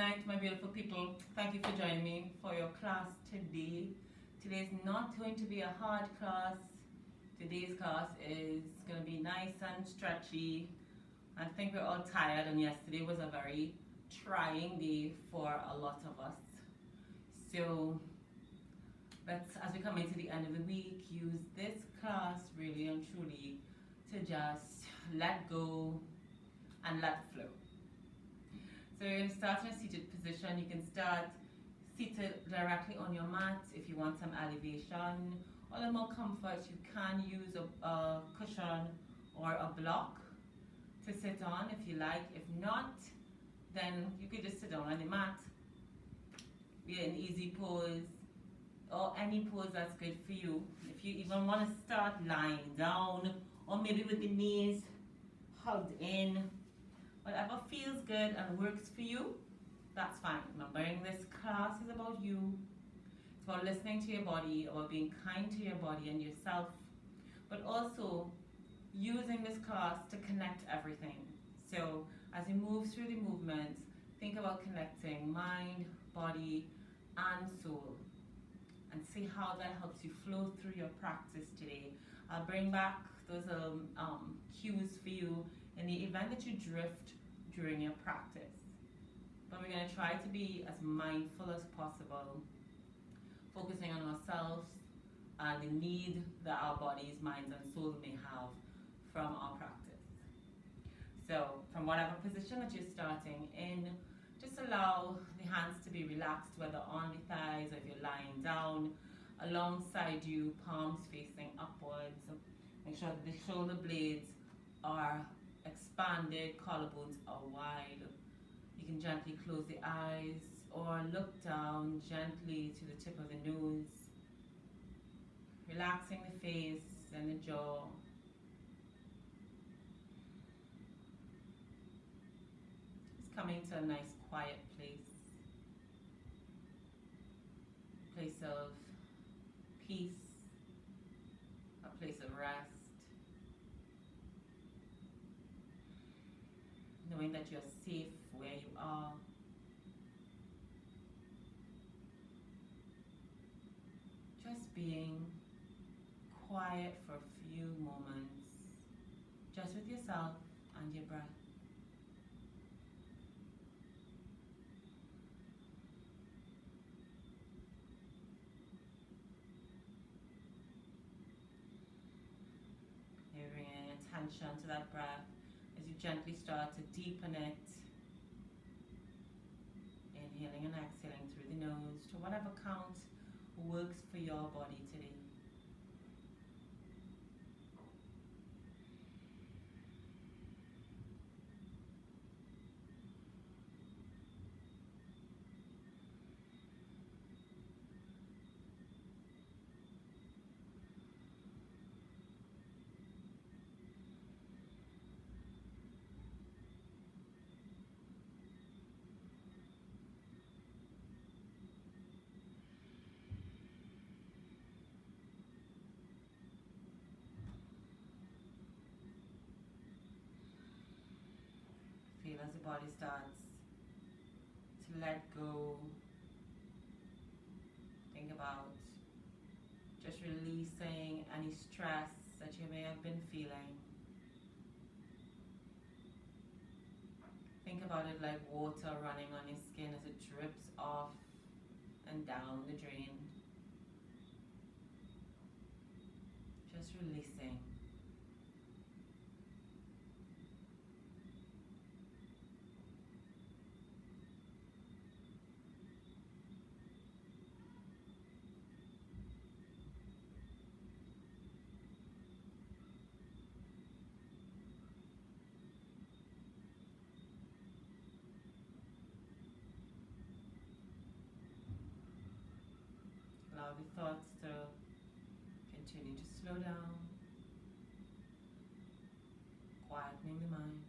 night, my beautiful people. Thank you for joining me for your class today. Today is not going to be a hard class. Today's class is going to be nice and stretchy. I think we're all tired, and yesterday was a very trying day for a lot of us. So let's, as we come into the end of the week, use this class really and truly to just let go and let flow. So you're going to start in a seated position. You can start seated directly on your mat if you want some elevation. Or a little more comfort, you can use a cushion or a block to sit on if you like. If not, then you could just sit down on the mat. Be an easy pose or any pose that's good for you. If you even want to start lying down or maybe with the knees hugged in, whatever feels good and works for you, that's fine. Remembering this class is about you. It's about listening to your body, about being kind to your body and yourself, but also using this class to connect everything. So as you move through the movements, think about connecting mind, body, and soul, and see how that helps you flow through your practice today. I'll bring back those cues for you in the event that you drift during your practice. But we're going to try to be as mindful as possible, focusing on ourselves and the need that our bodies, minds, and souls may have from our practice. So from whatever position that you're starting in, just allow the hands to be relaxed, whether on the thighs or if you're lying down, alongside you, palms facing upwards. Make sure that the shoulder blades are expanded, collarbones are wide. You can gently close the eyes or look down gently to the tip of the nose, relaxing the face and the jaw. Just coming to a nice quiet place of peace, a place of rest, knowing that you're safe where you are. Just being quiet for a few moments, just with yourself and your breath. You bring in attention to that breath as you gently start to deepen it, inhaling and exhaling through the nose to whatever count works for your body today. Feel as the body starts to let go. Think about just releasing any stress that you may have been feeling. Think about it like water running on your skin as it drips off and down the drain. Just releasing. Allow the thoughts to continue to slow down, quietening the mind.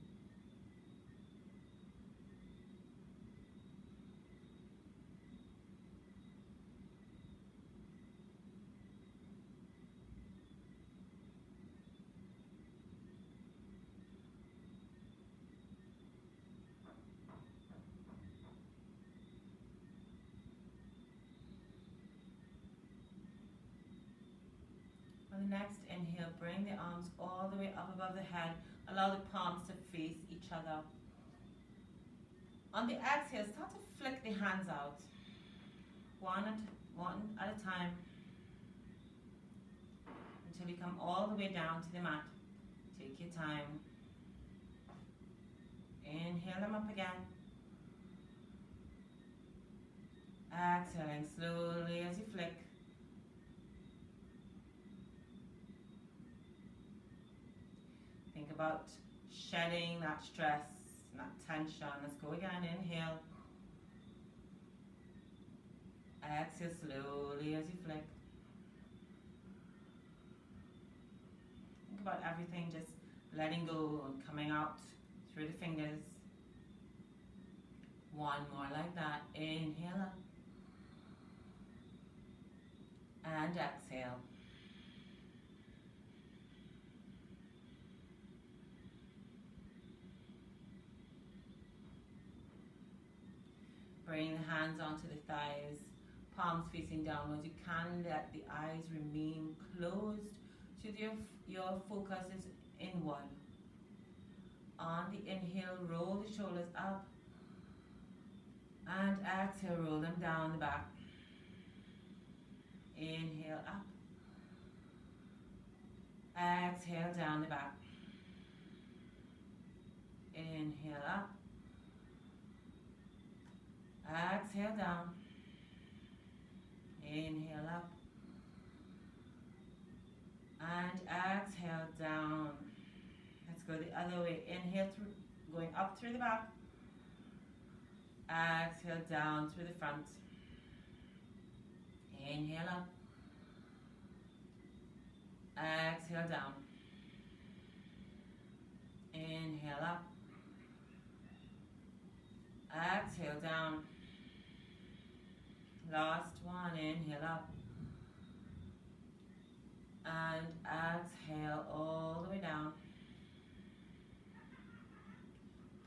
next inhale, bring the arms all the way up above the head. Allow the palms to face each other. On the exhale, start to flick the hands out. One at a time. Until you come all the way down to the mat. Take your time. Inhale them up again. Exhaling slowly as you flick. Think about shedding that stress, that tension. Let's go again. Inhale. Exhale slowly as you flick. Think about everything just letting go and coming out through the fingers. One more like that. Inhale up. And exhale. Bring the hands onto the thighs, palms facing downwards. You can let the eyes remain closed so your focus is inward. On the inhale, roll the shoulders up. And exhale, roll them down the back. Inhale up. Exhale down the back. Inhale up. Exhale down. Inhale up. And exhale down. Let's go the other way. Inhale through, going up through the back. Exhale down through the front. Inhale up. Exhale down. Inhale up. Exhale down. Last one. Inhale up. And exhale all the way down.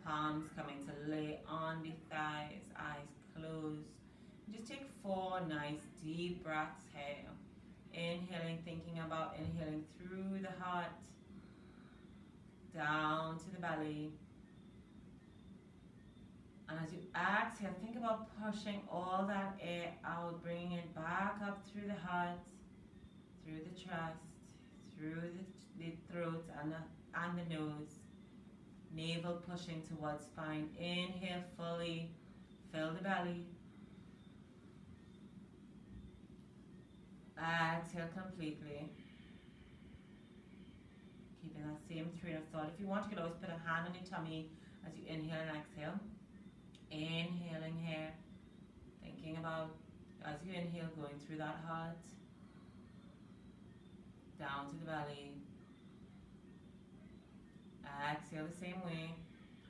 Palms coming to lay on the thighs, eyes closed. Just take 4 nice deep breaths here. Inhaling, thinking about inhaling through the heart, down to the belly. And as you exhale, think about pushing all that air out, bringing it back up through the heart, through the chest, through the throat and the nose. Navel pushing towards spine. Inhale fully, fill the belly. Exhale completely. Keeping that same train of thought. If you want, you could always put a hand on your tummy as you inhale and exhale. Inhaling here, thinking about, as you inhale, going through that heart, down to the belly. Exhale the same way,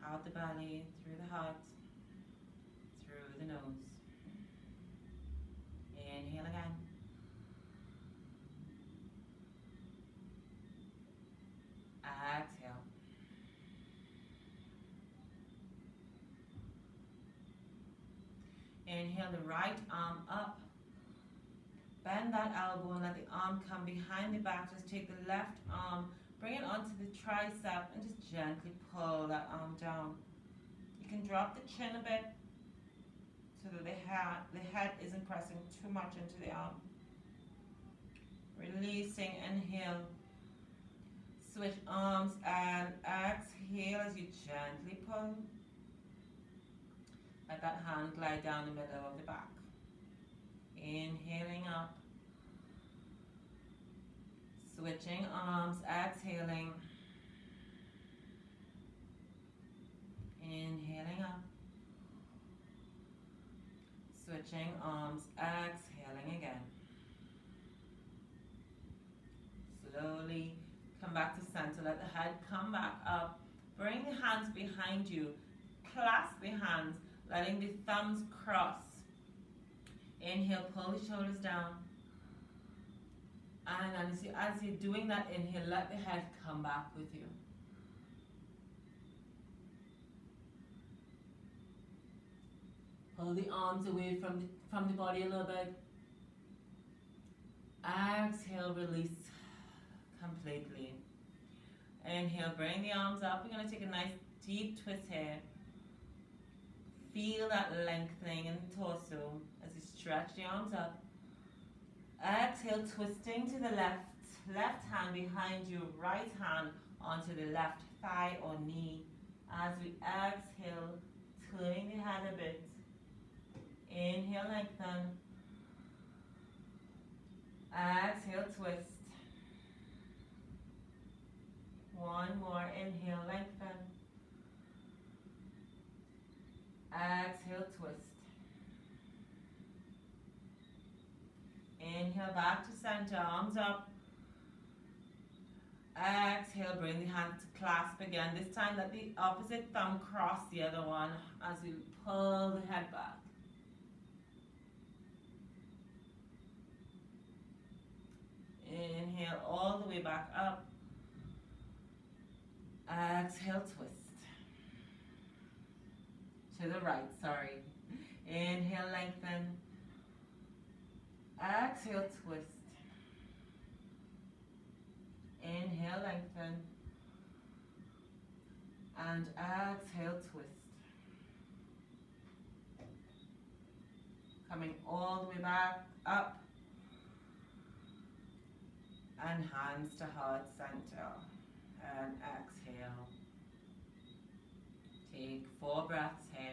out the belly, through the heart, through the nose. Inhale again. Exhale. Inhale the right arm up. Bend that elbow and let the arm come behind the back. Just take the left arm, bring it onto the tricep and just gently pull that arm down. You can drop the chin a bit so that the head isn't pressing too much into the arm. Releasing, inhale. Switch arms and exhale as you gently pull. Let that hand glide down the middle of the back. Inhaling up. Switching arms, exhaling. Inhaling up. Switching arms, exhaling again. Slowly come back to center. Let the head come back up. Bring the hands behind you. Clasp the hands, letting the thumbs cross. Inhale, pull the shoulders down. And then as you're doing that inhale, let the head come back with you. Pull the arms away from the body a little bit. Exhale, release. completely. Inhale, bring the arms up. We're going to take a nice deep twist here. Feel that lengthening in the torso as you stretch the arms up. Exhale, twisting to the left. Left hand behind you, right hand onto the left thigh or knee. As we exhale, turning the head a bit. Inhale, lengthen. Exhale, twist. One more. Inhale, lengthen. Exhale, twist. Inhale, back to center, arms up. Exhale, bring the hand to clasp again. This time let the opposite thumb cross the other one as we pull the head back. Inhale all the way back up. Exhale, twist. To the right, sorry. Inhale, lengthen. Exhale, twist. Inhale, lengthen. And exhale, twist. Coming all the way back up. And hands to heart center. And exhale. Take 4 breaths here.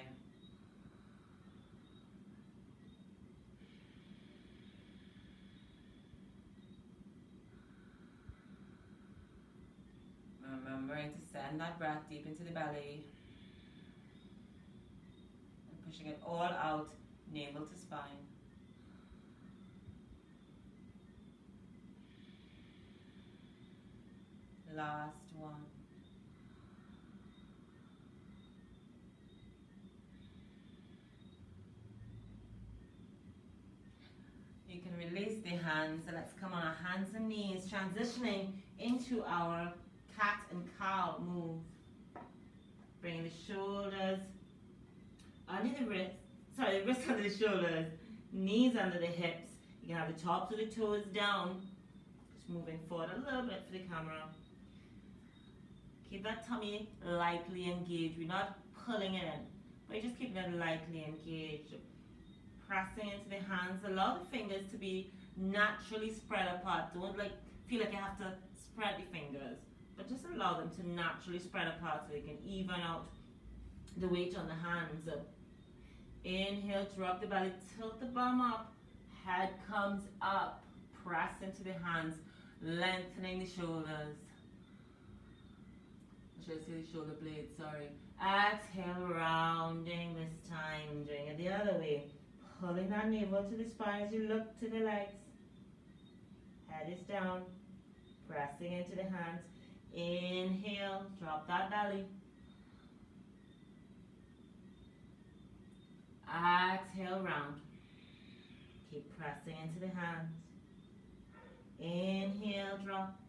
Remembering to send that breath deep into the belly. And pushing it all out, navel to spine. Last one. You can release the hands and let's come on our hands and knees, transitioning into our cat and cow move. Bring the shoulders under the wrists, the wrists under the shoulders, knees under the hips. You can have the tops of the toes down. Just moving forward a little bit for the camera. Keep that tummy lightly engaged. We're not pulling it in, but you're just keeping it lightly engaged. Pressing into the hands. Allow the fingers to be naturally spread apart. Don't feel like you have to spread the fingers, but just allow them to naturally spread apart so you can even out the weight on the hands. Inhale, drop the belly, tilt the bum up, head comes up, press into the hands, lengthening the shoulders. I should say the shoulder blades, sorry. Exhale, rounding this time, doing it the other way. Pulling that navel to the spine as you look to the legs. Head is down, pressing into the hands. Inhale, drop that belly. Exhale, round. Keep pressing into the hands. Inhale, drop.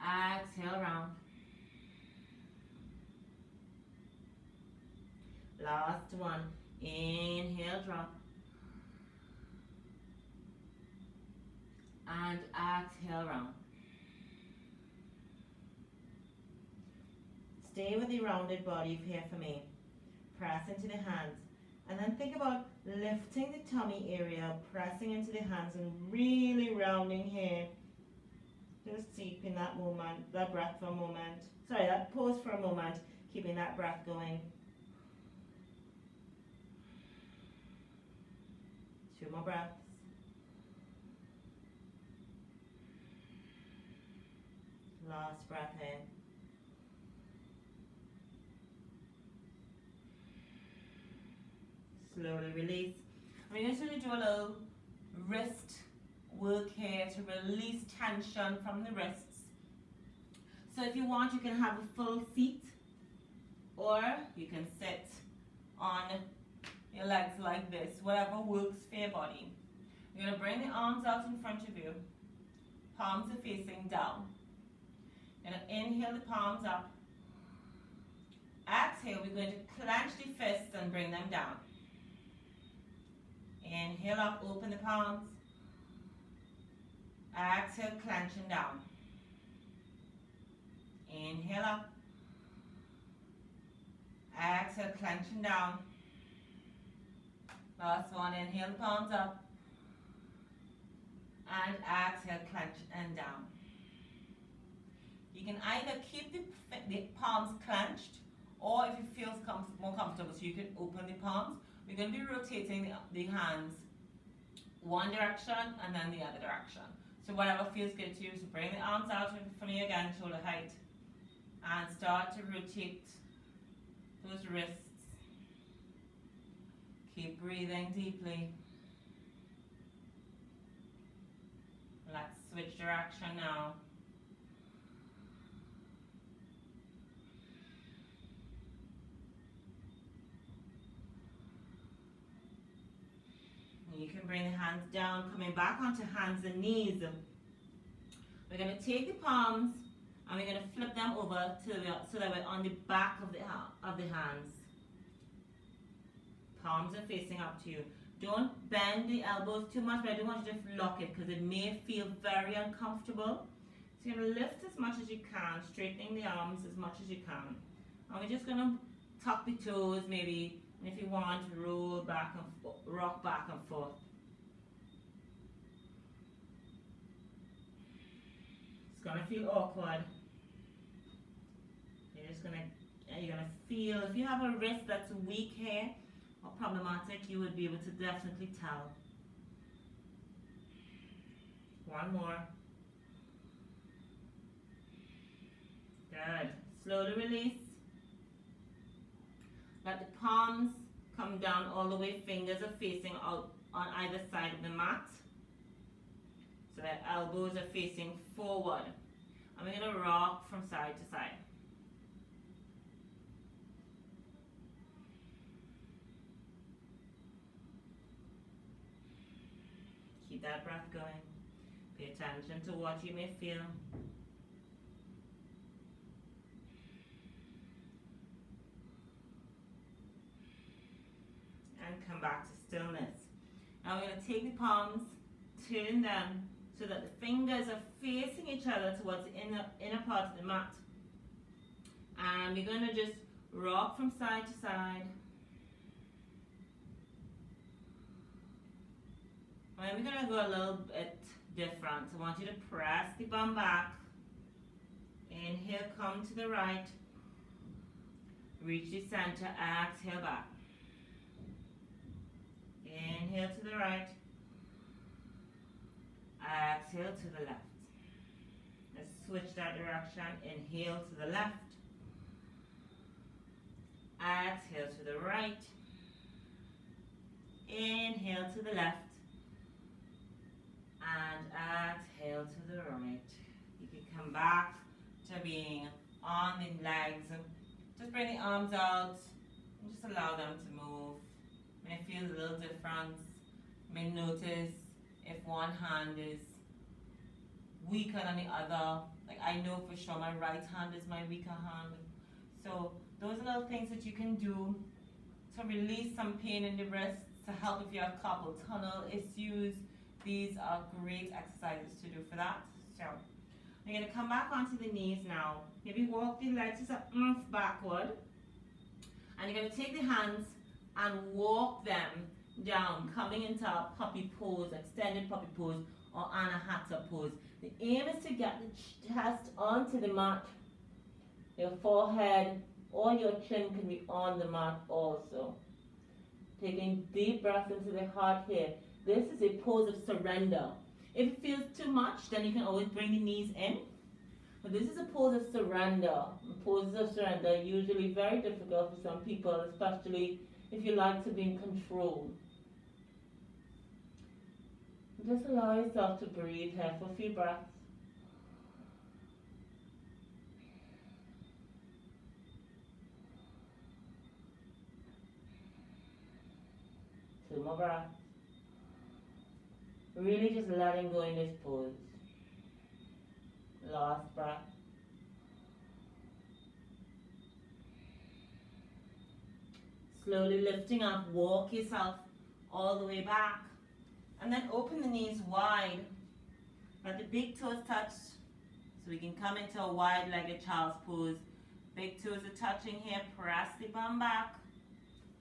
Exhale, round. Last one. Inhale, drop. And exhale, round. Stay with the rounded body here for me. Press into the hands. And then think about lifting the tummy area, pressing into the hands and really rounding here. Just keeping that moment, that breath for a moment. Sorry, that pause for a moment. Keeping that breath going. 2 more breaths. Last breath in. Slowly release. I'm just going to do a little wrist work here to release tension from the wrists. So if you want, you can have a full seat, or you can sit on your legs like this, whatever works for your body. You're going to bring the arms out in front of you. Palms are facing down. You're going to inhale the palms up. Exhale, we're going to clench the fists and bring them down. Inhale up, open the palms. Exhale, clenching down. Inhale up. Exhale, clenching down. Last one, inhale, palms up. And exhale, clench and down. You can either keep the palms clenched, or if it feels more comfortable, so you can open the palms. We're going to be rotating the hands one direction and then the other direction. So whatever feels good to you. So bring the arms out from you again, shoulder height, and start to rotate those wrists. Keep breathing deeply. Let's switch direction now. You can bring the hands down, coming back onto hands and knees. We're going to take the palms and we're going to flip them over so that we're on the back of the hands. Palms are facing up to you. Don't bend the elbows too much, but I don't want you to lock it because it may feel very uncomfortable. So you're going to lift as much as you can, straightening the arms as much as you can. And we're just going to tuck the toes maybe. And if you want, roll back and rock back and forth. It's gonna feel awkward. You're gonna feel, if you have a wrist that's weak here or problematic, you would be able to definitely tell. One more. Good. Slowly release. Let the palms come down all the way, fingers are facing out on either side of the mat. So that elbows are facing forward. And we're going to rock from side to side. Keep that breath going. Pay attention to what you may feel. And come back to stillness. Now we're going to take the palms, turn them so that the fingers are facing each other towards the inner part of the mat. And we're going to just rock from side to side. And we're going to go a little bit different. I want you to press the bum back. Inhale, come to the right. Reach the center, exhale back. Inhale to the right. Exhale to the left. Let's switch that direction. Inhale to the left. Exhale to the right. Inhale to the left. And exhale to the right. You can come back to being on the legs. Just bring the arms out and just allow them to move. May feel a little difference. May notice if one hand is weaker than the other. Like I know for sure my right hand is my weaker hand. So those are little things that you can do to release some pain in the wrists, to help if you have carpal tunnel issues. These are great exercises to do for that. So you're going to come back onto the knees now. Maybe walk the legs just a backward. And you're going to take the hands and walk them down, coming into a puppy pose, extended puppy pose, or anahata pose. The aim is to get the chest onto the mat. Your forehead or your chin can be on the mat also. Taking deep breaths into the heart here. This is a pose of surrender. If it feels too much, then you can always bring the knees in. But this is a pose of surrender. Poses of surrender are usually very difficult for some people, especially if you like to be in control. Just allow yourself to breathe here for a few breaths. Two more breaths. Really just letting go in this pose. Last breath. Slowly lifting up, walk yourself all the way back. And then open the knees wide. Let the big toes touch so we can come into a wide-legged child's pose. Big toes are touching here. Press the bum back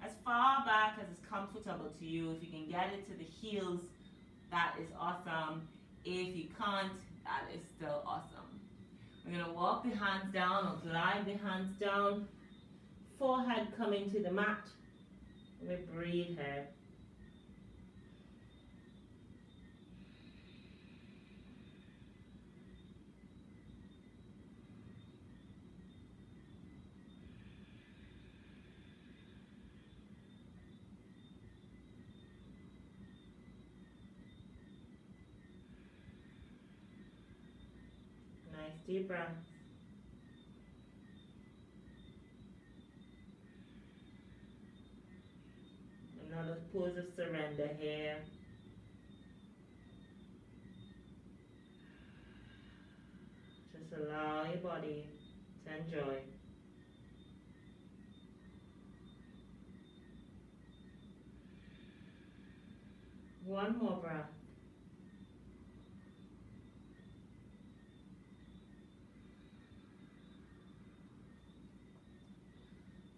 as far back as is comfortable to you. If you can get it to the heels, that is awesome. If you can't, that is still awesome. We're going to walk the hands down or glide the hands down. Forehead coming to the mat. We breathe here. Nice deep breath. Another pose of surrender here. Just allow your body to enjoy. One more breath.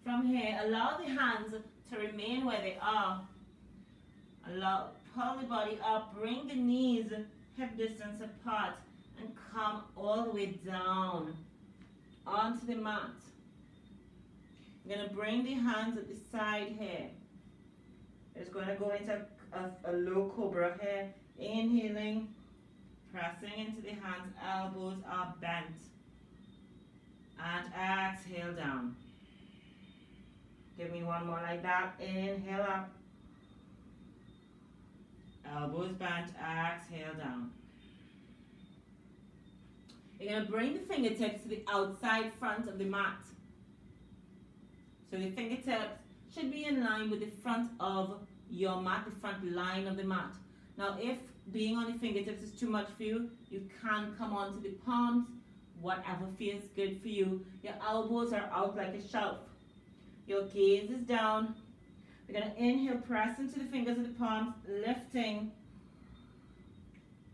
From here, allow the hands to remain where they are. Pull the body up, bring the knees hip distance apart, and come all the way down onto the mat. You're going to bring the hands at the side here. It's going to go into a low cobra here. Inhaling, pressing into the hands, elbows are bent. And exhale down. Give me one more like that. Inhale up. Elbows bent. Exhale down. You're going to bring the fingertips to the outside front of the mat. So the fingertips should be in line with the front of your mat, the front line of the mat. Now if being on the fingertips is too much for you, you can come onto the palms, whatever feels good for you. Your elbows are out like a shelf. Your gaze is down. We're going to inhale, press into the fingers of the palms, lifting.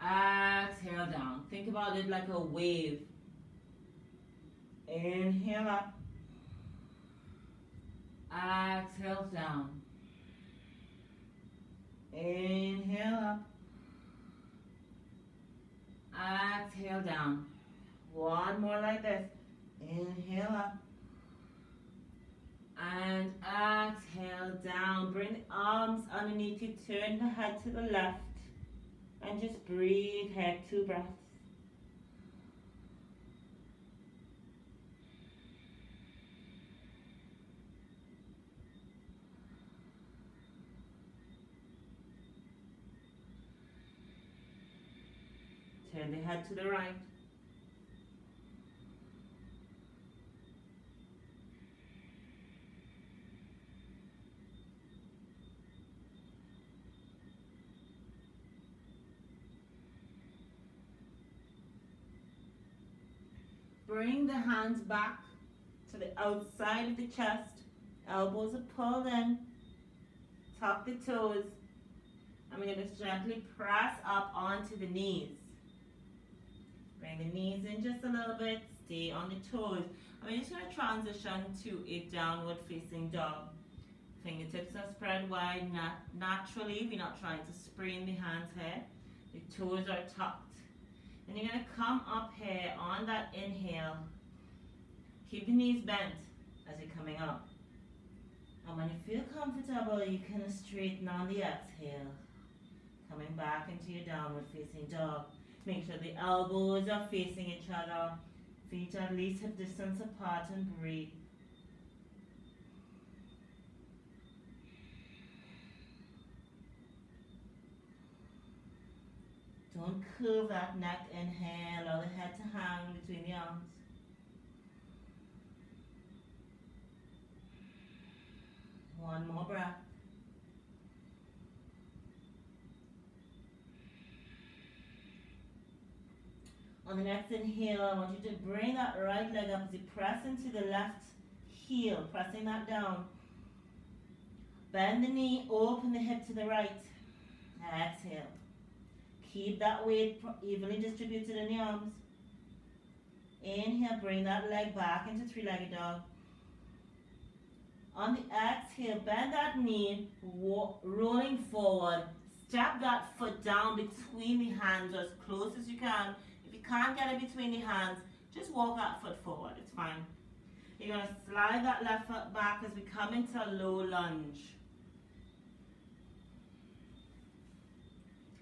Exhale down. Think about it like a wave. Inhale up. Exhale down. Inhale up. Exhale down. One more like this. Inhale up. And exhale down. Bring the arms underneath you. Turn the head to the left. And just breathe here. 2 breaths. Turn the head to the right. Bring the hands back to the outside of the chest. Elbows are pulled in. Tuck the toes. And we're going to gently press up onto the knees. Bring the knees in just a little bit. Stay on the toes. And we're just going to transition to a downward facing dog. Fingertips are spread wide. Naturally, we're not trying to sprain the hands here. The toes are tucked. And you're going to come up here on that inhale. Keep the knees bent as you're coming up. And when you feel comfortable, you can straighten on the exhale. Coming back into your downward facing dog. Make sure the elbows are facing each other. Feet are at least hip distance apart, and breathe. Don't curve that neck. Inhale, allow the head to hang between the arms. One more breath. On the next inhale, I want you to bring that right leg up as you press into the left heel, pressing that down. Bend the knee, open the hip to the right. Exhale. Keep that weight evenly distributed in the arms. Inhale, bring that leg back into three-legged dog. On the exhale, bend that knee, rolling forward. Step that foot down between the hands as close as you can. If you can't get it between the hands, just walk that foot forward, it's fine. You're going to slide that left foot back as we come into a low lunge.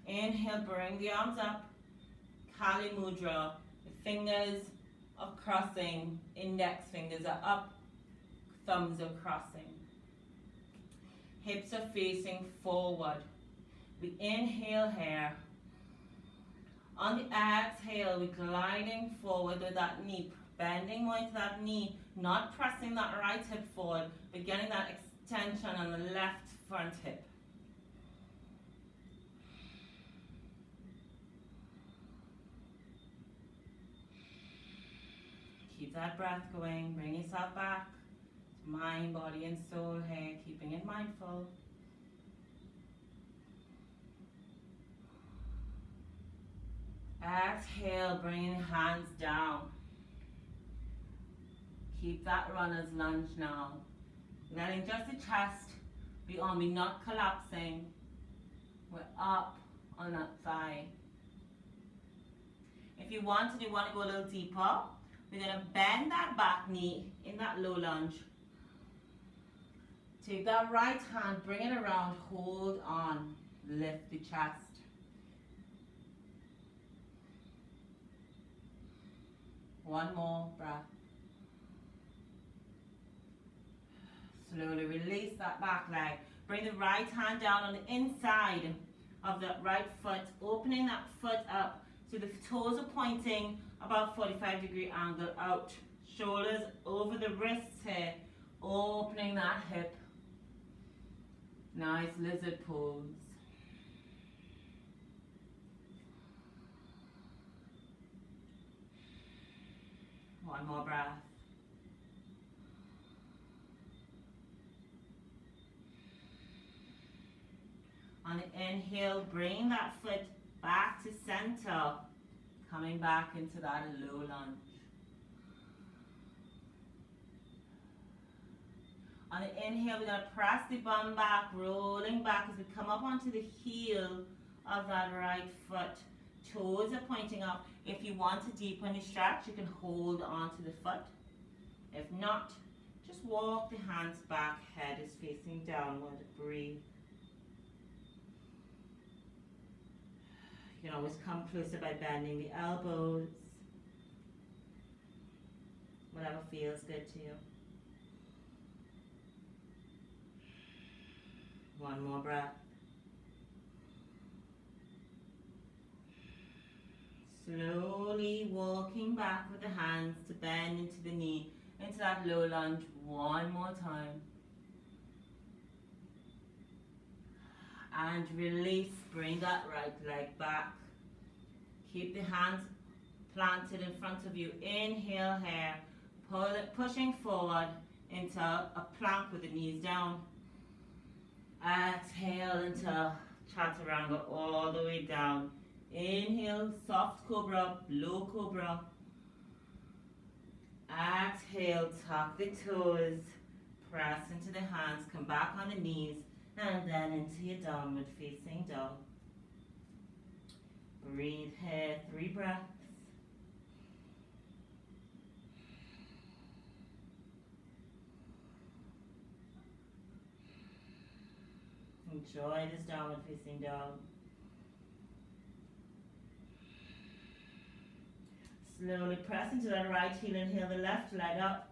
Inhale, bring the arms up. Kali Mudra. The fingers are crossing, index fingers are up, thumbs are crossing. Hips are facing forward. We inhale here. On the exhale, we're gliding forward with that knee, bending more into that knee, not pressing that right hip forward, but getting that extension on the left front hip. Keep that breath going, bring yourself back to mind, body and soul here, keeping it mindful. Exhale, bringing the hands down. Keep that runner's lunge now. Letting just the chest be on, we're not collapsing. We're up on that thigh. If you want to go a little deeper, we're going to bend that back knee in that low lunge. Take that right hand, bring it around, hold on, lift the chest. One more breath. Slowly release that back leg. Bring the right hand down on the inside of the right foot, opening that foot up so the toes are pointing about 45-degree angle out. Shoulders over the wrists here, opening that hip. Nice lizard pose. One more breath. On the inhale, bring that foot back to center, coming back into that low lunge. On the inhale, we're going to press the bum back, rolling back as we come up onto the heel of that right foot. Toes are pointing up. If you want to deepen the stretch, you can hold onto the foot. If not, just walk the hands back, head is facing downward, breathe. You can always come closer by bending the elbows. Whatever feels good to you. One more breath. Slowly walking back with the hands to bend into the knee, into that low lunge. One more time. And release, bring that right leg back. Keep the hands planted in front of you. Inhale here, pull it, pushing forward into a plank with the knees down. Exhale into chaturanga all the way down. Inhale, soft cobra, low cobra. Exhale, tuck the toes, press into the hands, come back on the knees, and then into your downward facing dog. Breathe here, 3 breaths. Enjoy this downward facing dog. Slowly press into that right heel, inhale the left leg up.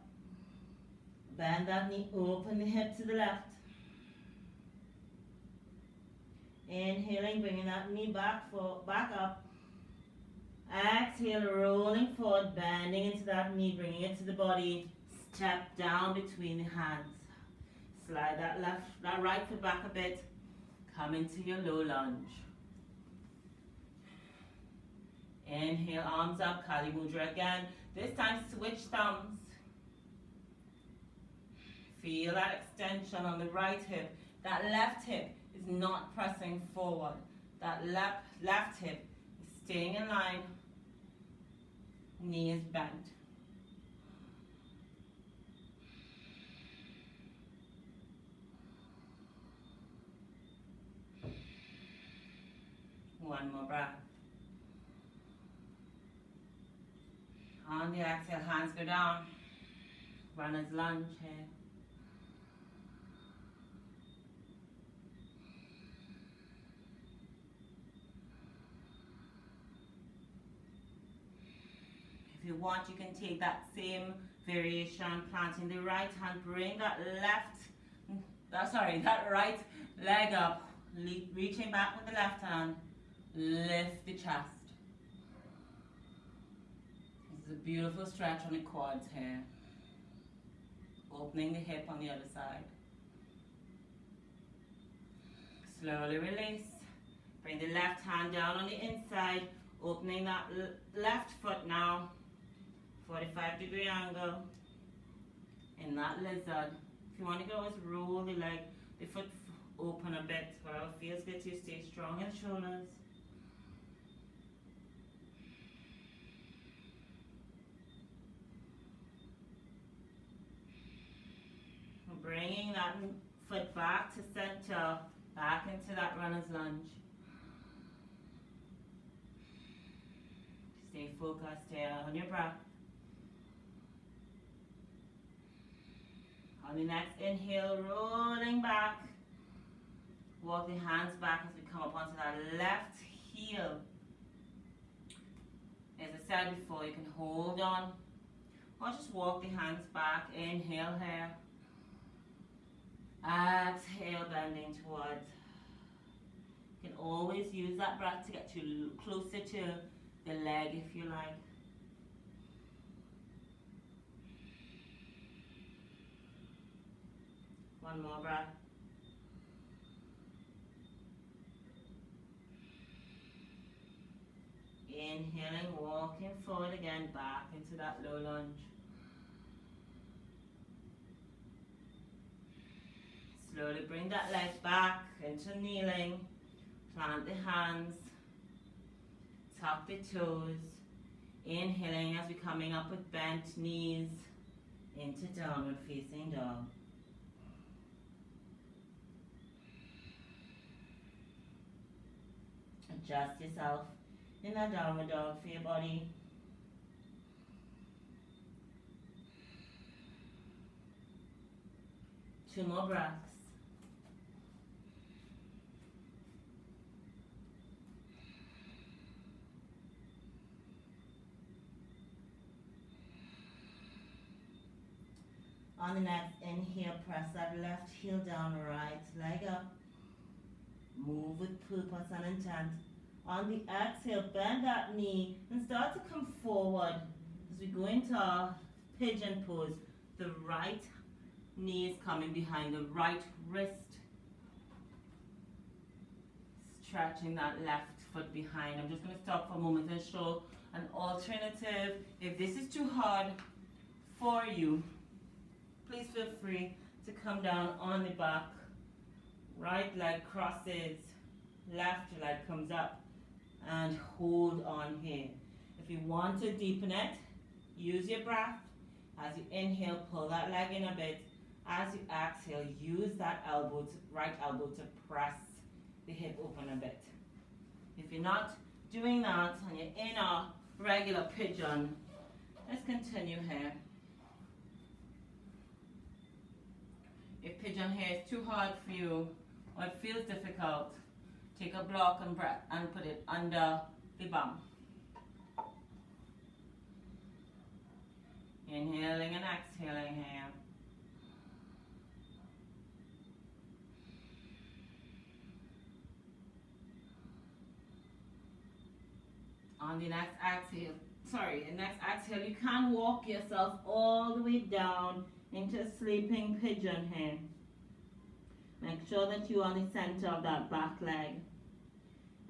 Bend that knee, open the hip to the left. Inhaling, bringing that knee back up. Exhale, rolling forward, bending into that knee, bringing it to the body. Step down between the hands. Slide that right foot back a bit. Come into your low lunge. Inhale, arms up, Kali Mudra again. This time switch thumbs. Feel that extension on the right hip. That left hip is not pressing forward. That left hip is staying in line, knee is bent. One more breath. On the exhale, hands go down. Runner's lunge here. If you want, you can take that same variation, planting the right hand, bring that that right leg up, reaching back with the left hand, lift the chest. This is a beautiful stretch on the quads here. Opening the hip on the other side. Slowly release. Bring the left hand down on the inside, opening that left foot now. 45-degree angle in that lizard. If you want, you can always roll the leg, the foot open a bit. Whatever feels good to you, stay strong in the shoulders. Bringing that foot back to center, back into that runner's lunge. Stay focused here on your breath. On the next inhale, rolling back. Walk the hands back as we come up onto that left heel. As I said before, you can hold on or just walk the hands back. Inhale here. Exhale, bending towards. You can always use that breath to get you closer to the leg if you like. One more breath. Inhaling, walking forward again, back into that low lunge. Slowly bring that leg back into kneeling. Plant the hands. Tuck the toes. Inhaling as we're coming up with bent knees into downward facing dog. Adjust yourself in that downward dog for your body. Two more breaths. On the next inhale, press that left heel down, right leg up. Move with purpose and intent. On the exhale, bend that knee and start to come forward. As we go into our pigeon pose, the right knee is coming behind the right wrist. Stretching that left foot behind. I'm just going to stop for a moment and show an alternative. If this is too hard for you, please feel free to come down on the back. Right leg crosses, left leg comes up, and hold on here. If you want to deepen it, use your breath. As you inhale, pull that leg in a bit. As you exhale, use that right elbow to press the hip open a bit. If you're not doing that and you're in a regular pigeon, let's continue here. If pigeon here is too hard for you, or it feels difficult, take a block and breath and put it under the bum. Inhaling and exhaling here. On the next exhale, you can walk yourself all the way down into sleeping pigeon here. Make sure that you're on the center of that back leg.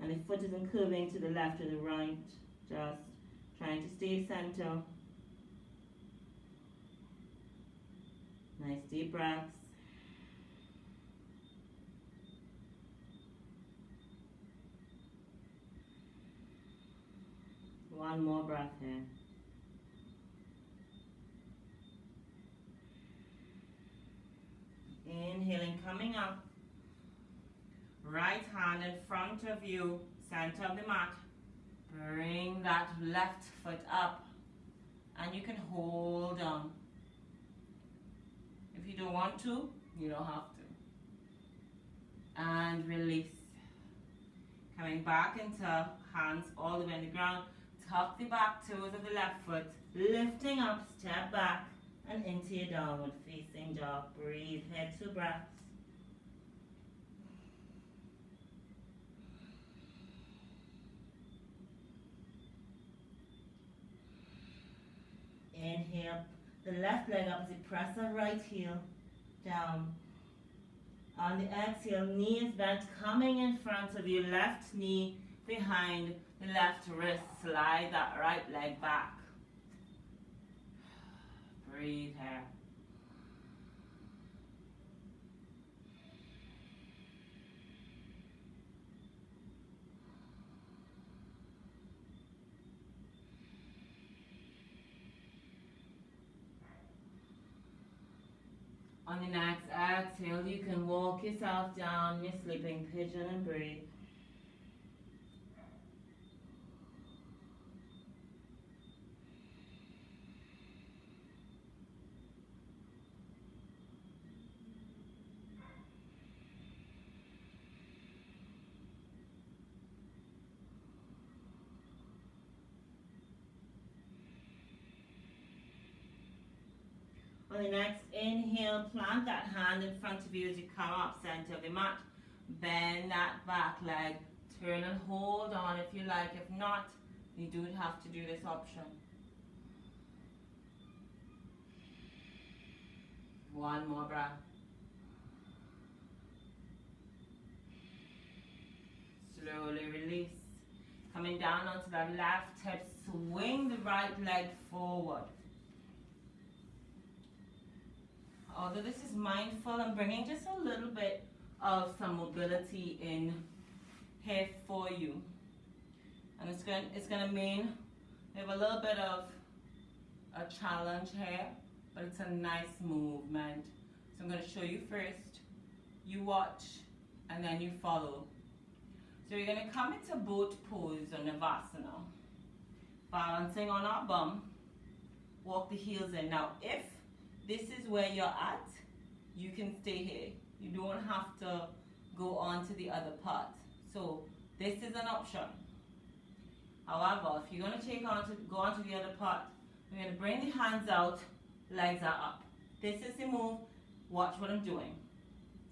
And the foot isn't curving to the left or the right. Just trying to stay center. Nice deep breaths. One more breath in. Inhaling, coming up. Right hand in front of you, center of the mat. Bring that left foot up. And you can hold on. If you don't want to, you don't have to. And release. Coming back into hands all the way on the ground. Tuck the back toes of the left foot. Lifting up, step back. And into your downward facing dog. Breathe, head 2 breaths. Inhale, the left leg up as you press the right heel down. On the exhale, knee is bent, coming in front of you, left knee behind the left wrist. Slide that right leg back. Breathe here. On the next exhale, you can walk yourself down your sleeping pigeon and breathe. On the next inhale, plant that hand in front of you as you come up center of the mat. Bend that back leg. Turn and hold on if you like. If not, you do have to do this option. One more breath. Slowly release. Coming down onto that left hip, swing the right leg forward. Although this is mindful, I'm bringing just a little bit of some mobility in here for you. And it's gonna mean we have a little bit of a challenge here, but it's a nice movement. So I'm gonna show you first, you watch, and then you follow. So you're gonna come into boat pose or Navasana. Balancing on our bum, walk the heels in. Now if this is where you're at, you can stay here. You don't have to go on to the other part. So this is an option. However, if you're going to go on to the other part, we're going to bring the hands out, legs are up. This is the move. Watch what I'm doing.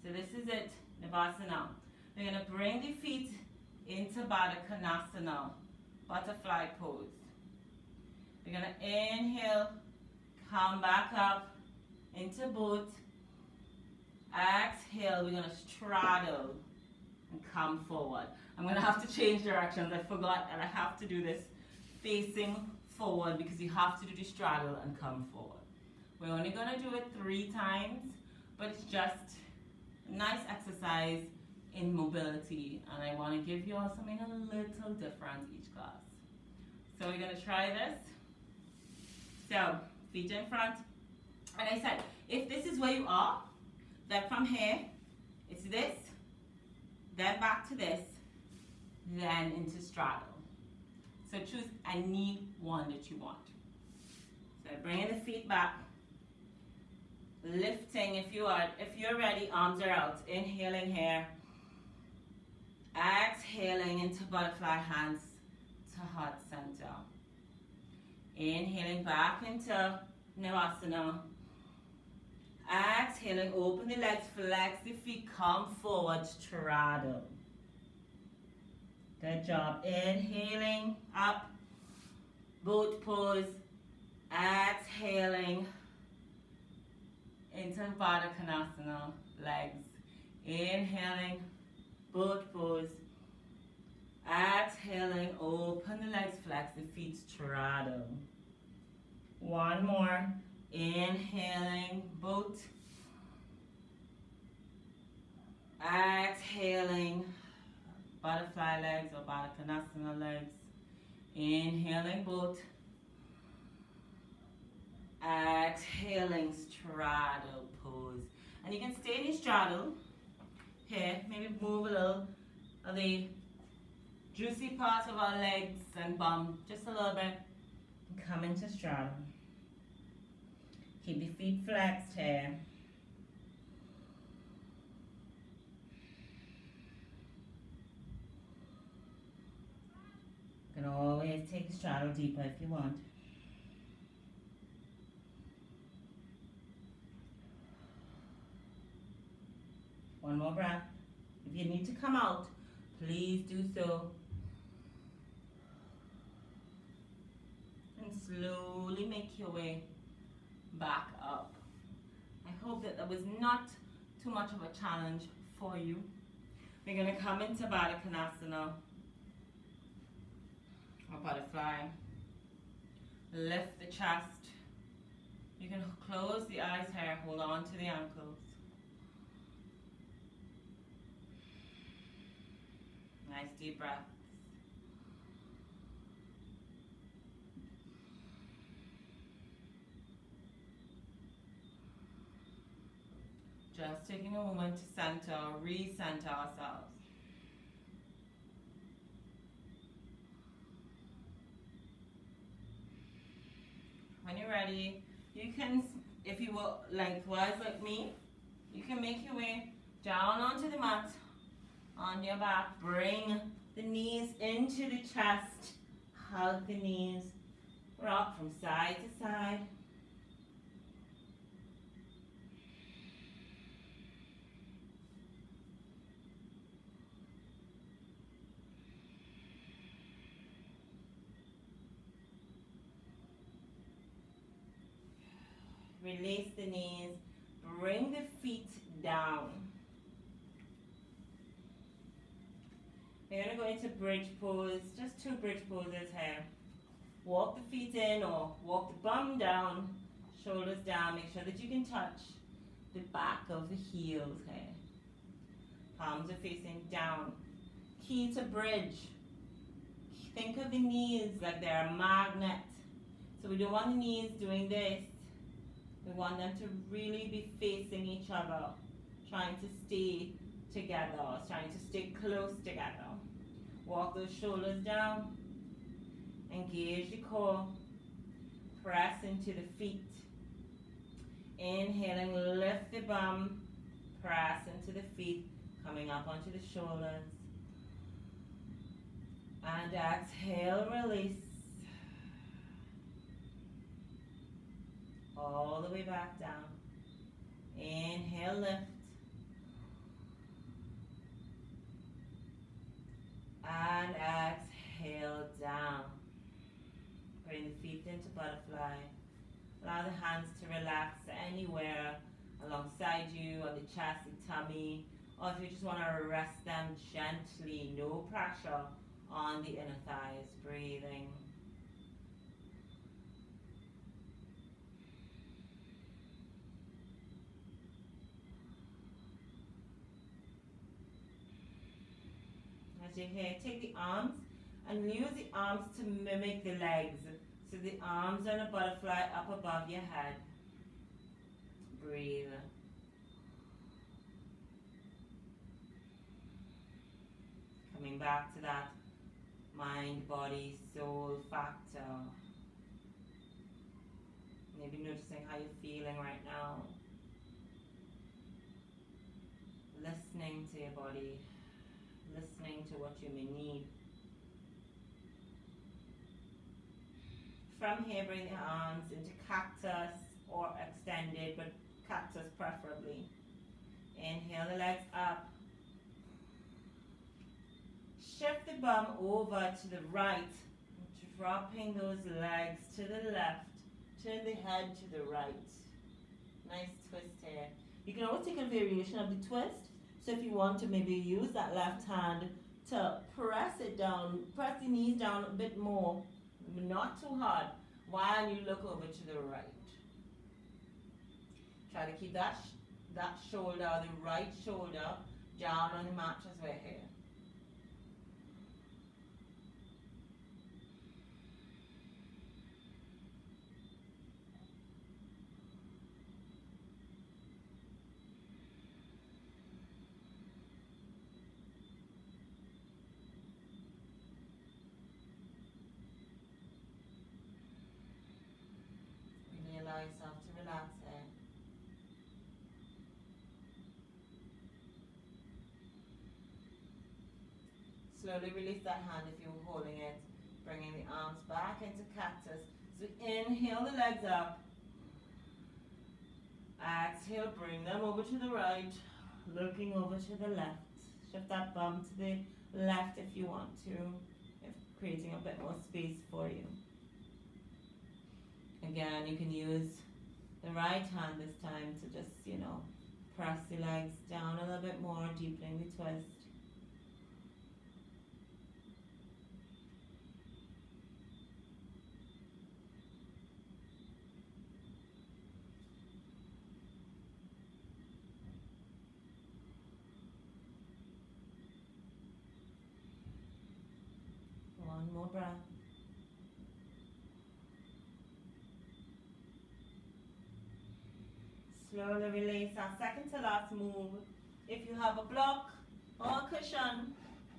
So this is it, Navasana. We're going to bring the feet into Baddha Konasana, butterfly pose. We're going to inhale, come back up, into boat. Exhale, we're going to straddle and come forward. I'm going to have to change directions. I forgot, and I have to do this facing forward because you have to do the straddle and come forward. We're only going to do it 3 times, but it's just a nice exercise in mobility, and I want to give you all something a little different each class. So we're going to try this. So, feet in front. And I said, if this is where you are, then from here, it's this, then back to this, then into straddle. So choose any one that you want. So bringing the feet back, lifting if you're ready, arms are out, inhaling here, exhaling into butterfly hands to heart center. Inhaling back into Navasana. Exhaling, open the legs, flex the feet, come forward, straddle. Good job. Inhaling, up, boat pose. Exhaling, into Baddha Konasana, legs. Inhaling, boat pose. Exhaling, open the legs, flex the feet, straddle. One more. Inhaling, boat. Exhaling, butterfly legs or Baddha Konasana legs. Inhaling boat. Exhaling straddle pose. And you can stay in your straddle. Here, maybe move a little of the juicy parts of our legs and bum just a little bit. Come into straddle. Keep the feet flexed here. You can always take the straddle deeper if you want. One more breath. If you need to come out, please do so. And slowly make your way back up. I hope that was not too much of a challenge for you. We're going to come into Baddha Konasana, or butterfly. Lift the chest. You can close the eyes here, hold on to the ankles. Nice deep breaths. Just taking a moment to center, recenter ourselves. When you're ready, you can, if you were lengthwise like me, you can make your way down onto the mat, on your back. Bring the knees into the chest, hug the knees, rock from side to side. Release the knees, bring the feet down. We're going to go into bridge pose, just 2 bridge poses here. Walk the feet in or walk the bum down, shoulders down. Make sure that you can touch the back of the heels here. Palms are facing down. Key to bridge. Think of the knees like they're a magnet. So we don't want the knees doing this. We want them to really be facing each other, trying to stay together, trying to stay close together. Walk those shoulders down. Engage the core. Press into the feet. Inhaling, lift the bum. Press into the feet, coming up onto the shoulders. And exhale, release. All the way back down. Inhale, lift. And exhale down. Bring the feet into butterfly. Allow the hands to relax anywhere alongside you, on the chest, the tummy, or if you just want to rest them gently, no pressure on the inner thighs. Breathing. As you're here, take the arms and use the arms to mimic the legs. So the arms are in a butterfly up above your head. Breathe. Coming back to that mind, body, soul factor. Maybe noticing how you're feeling right now. Listening to your body. Listening to what you may need. From here, bring the arms into cactus or extended, but cactus preferably. Inhale the legs up. Shift the bum over to the right, dropping those legs to the left. Turn the head to the right. Nice twist here. You can always take a variation of the twist. So if you want to maybe use that left hand to press it down, press the knees down a bit more, not too hard, while you look over to the right. Try to keep that shoulder, the right shoulder, down on the mat as we're here. slowly release that hand if you were holding it. Bringing the arms back into cactus. So inhale the legs up. Exhale, bring them over to the right. Looking over to the left. Shift that bum to the left if you want to. If creating a bit more space for you. Again, you can use the right hand this time to just, press the legs down a little bit more, deepening the twist. One more breath. Slowly release our second to last move. If you have a block or a cushion,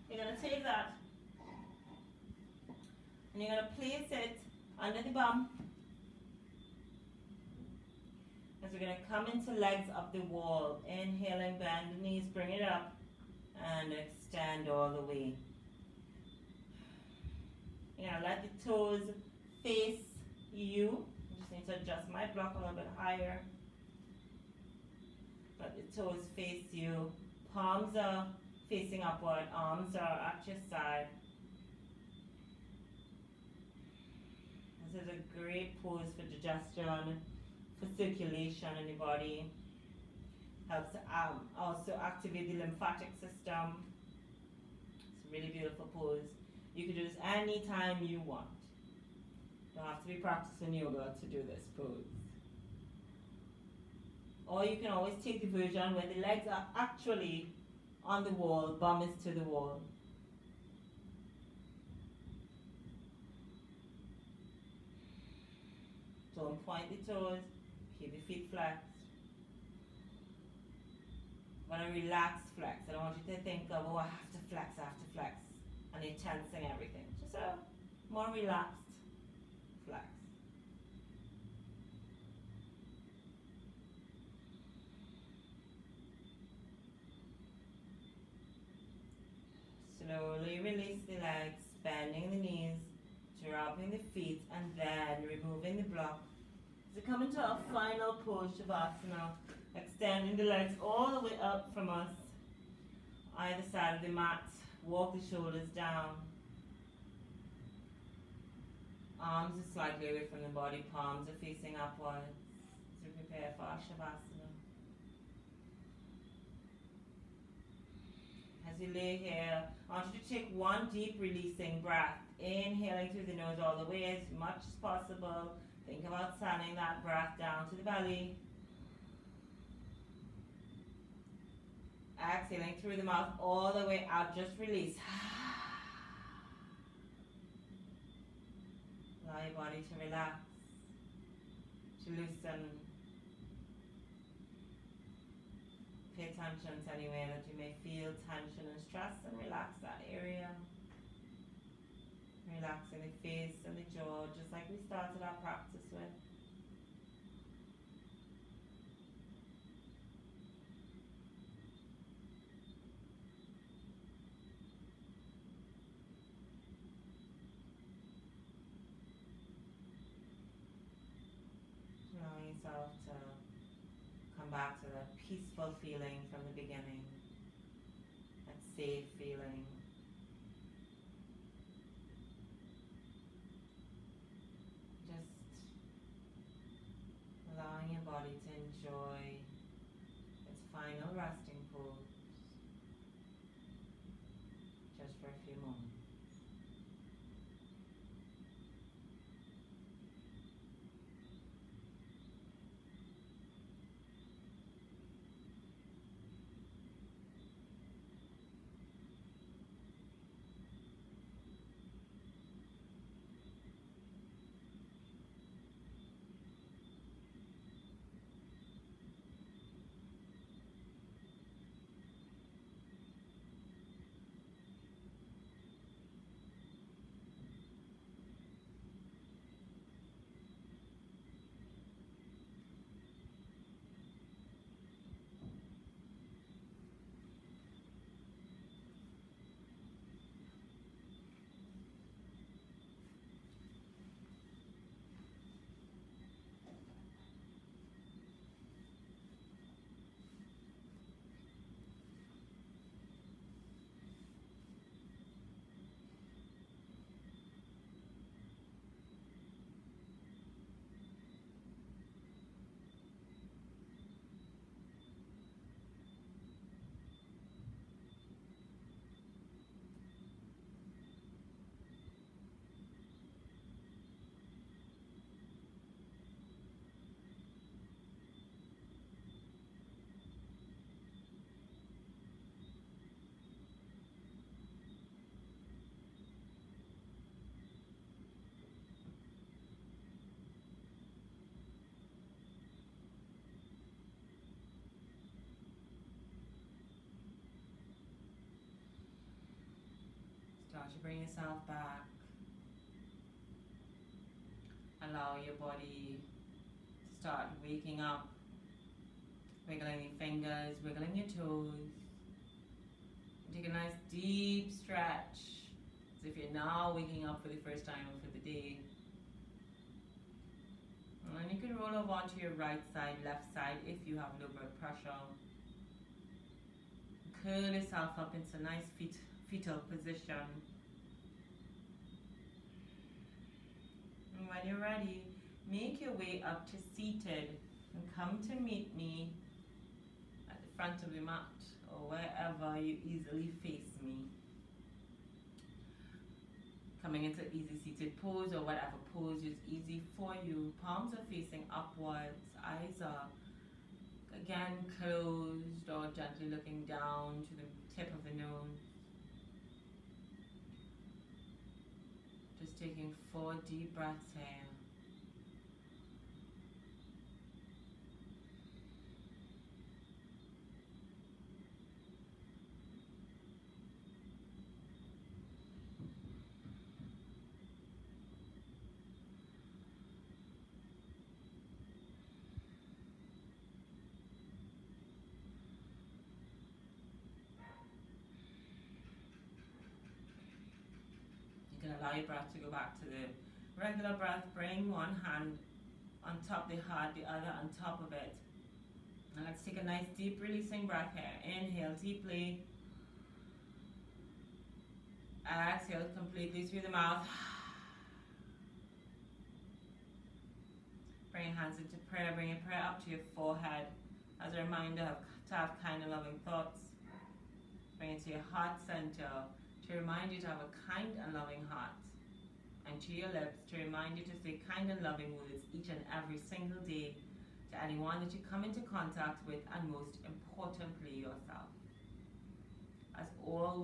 you're going to take that and you're going to place it under the bum. As we're going to come into legs up the wall. Inhaling, bend the knees, bring it up and extend all the way. Let the toes face you. I just need to adjust my block a little bit higher. Let the toes face you. Palms are facing upward. Arms are at your side. This is a great pose for digestion, for circulation in the body. Helps to also activate the lymphatic system. It's a really beautiful pose. You can do this anytime you want. You don't have to be practicing yoga to do this pose. Or you can always take the version where the legs are actually on the wall, bum is to the wall. Don't point the toes, keep the feet flexed. Want to relax, flex. I don't want you to think of, oh, I have to flex, and you're tensing everything. Just a more relaxed flex. Slowly release the legs, bending the knees, dropping the feet, and then removing the block. So come into our final pose, Shavasana, extending the legs all the way up from us, either side of the mat. Walk the shoulders down. Arms are slightly away from the body, palms are facing upwards to prepare for our Shavasana. As you lay here, I want you to take one deep releasing breath, inhaling through the nose all the way as much as possible. Think about sending that breath down to the belly. Exhaling through the mouth all the way out, just release. Allow your body to relax, to loosen. Pay attention to anywhere that you may feel tension and stress and relax that area. Relaxing the face and the jaw, just like we started our practice with. Allowing yourself to come back to that peaceful feeling from the beginning, that safe feeling. Just allowing your body to enjoy its final resting pose, just for a few moments. As you bring yourself back, allow your body to start waking up, wiggling your fingers, wiggling your toes. Take a nice deep stretch, as if you're now waking up for the first time for the day. And you can roll over onto your right side, left side if you have low blood pressure. Curl yourself up into a nice fetal position. And when you're ready, make your way up to seated and come to meet me at the front of the mat or wherever you easily face me. Coming into easy seated pose or whatever pose is easy for you. Palms are facing upwards, eyes are again closed or gently looking down to the tip of the nose. Just taking 4 deep breaths here. You can allow your breath to go back to the regular breath. Bring one hand on top of the heart, the other on top of it. And let's take a nice deep releasing breath here. Inhale deeply. Exhale completely through the mouth. Bring your hands into prayer. Bring your prayer up to your forehead as a reminder to have kind and loving thoughts. Bring it to your heart center to remind you to have a kind and loving heart. And to your lips to remind you to say kind and loving words each and every single day to anyone that you come into contact with, and most importantly yourself. As always,